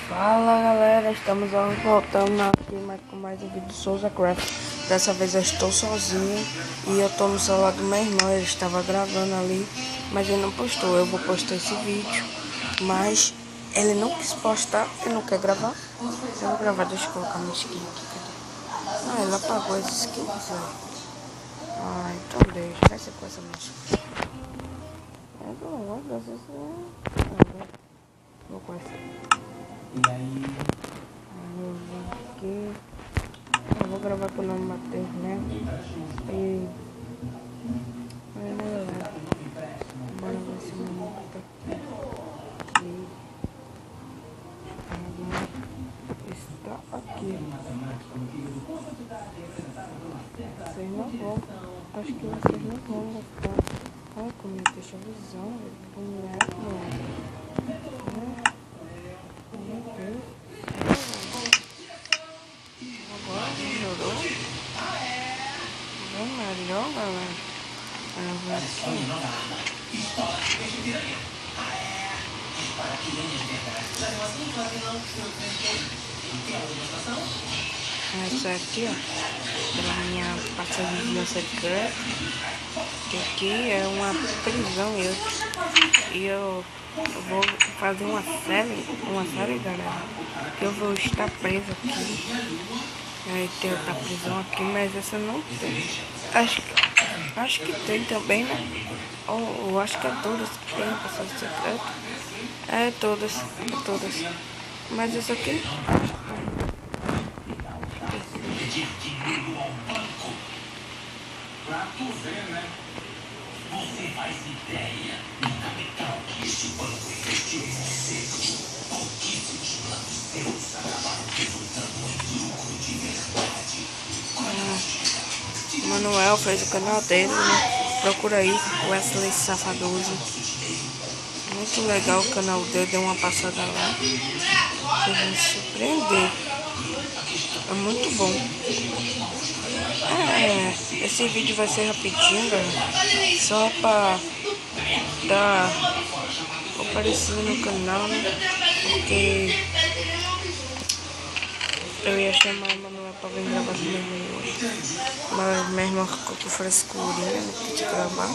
Fala galera, estamos voltando aqui com mais um vídeo do Souza Craft. Dessa vez eu estou sozinho e eu estou no celular do meu irmão. Ele estava gravando ali, mas ele não postou. Eu vou postar esse vídeo, mas ele não quis postar. Ele não quer gravar. Eu vou gravar, deixa eu colocar minha skin aqui. Cadê? Ah, ele apagou as skins, velho. Ah, então deixa, vai ser com essa música. Vou com essa. E aí? Eu vou aqui. Eu vou gravar com o nome Matheus, né? E. Bora ver se meu nome tá aqui. Está aqui. Vocês não vão. Acho que vocês não vão gostar. Olha como ele deixa a visão, velho. Boneco, mano. Meu Deus. Agora melhorou. Bem melhor, galera. Eu vou aqui. Essa aqui, ó, da minha passagem secreta. Que aqui é uma prisão. E eu vou fazer uma série, galera. Que eu vou estar preso aqui. Aí tem outra prisão aqui, mas essa não tem. Acho que tem também, né? Ou acho que é todas que tem passagem secreta. É todas. Mas essa aqui. Você faz ideia do capital que este banco investiu em você? Pouquíssimos planos seus acabaram resultando em lucro de verdade. O Manuel fez o canal dele, né? Procura aí, Wesley Safadoso. Muito legal o canal dele, deu uma passada lá. Vocês vão se surpreender. É muito bom. Esse vídeo vai ser rapidinho, galera. Só pra dar aparecendo no canal, né? Porque eu ia chamar a Manuela pra vir gravar com minha irmã hoje. Mas minha irmã ficou com frescurinha, não quis gravar.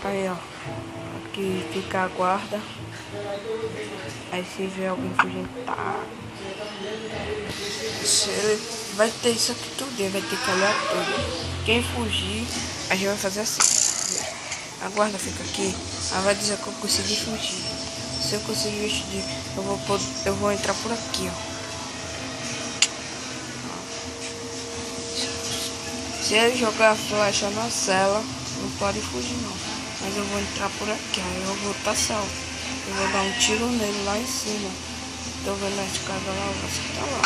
Aí, ó. Aqui fica a guarda. Aí se vê alguém fugindo, tá. Ele vai ter isso aqui tudo, ele vai ter que olhar tudo. Quem fugir, a gente vai fazer assim. A guarda fica aqui, ela vai dizer que eu consegui fugir. Se eu conseguir fugir, eu vou entrar por aqui, ó. Se ele jogar a flecha na cela, não pode fugir não. Mas eu vou entrar por aqui, aí eu vou estar salvo. Eu vou dar um tiro nele lá em cima. Tô vendo a escada lá, você tá lá.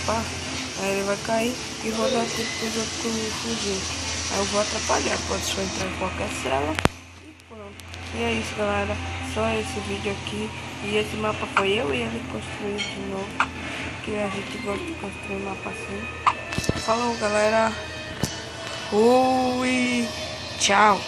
Pá. Aí ele vai cair e vou dar tudo pros outros fugir. Aí eu vou atrapalhar, pode só entrar em qualquer cela e pronto. E é isso, galera. Só esse vídeo aqui. E esse mapa foi eu e ele construir de novo. Porque a gente gosta de construir mapa assim. Falou, galera. Fui. Tchau.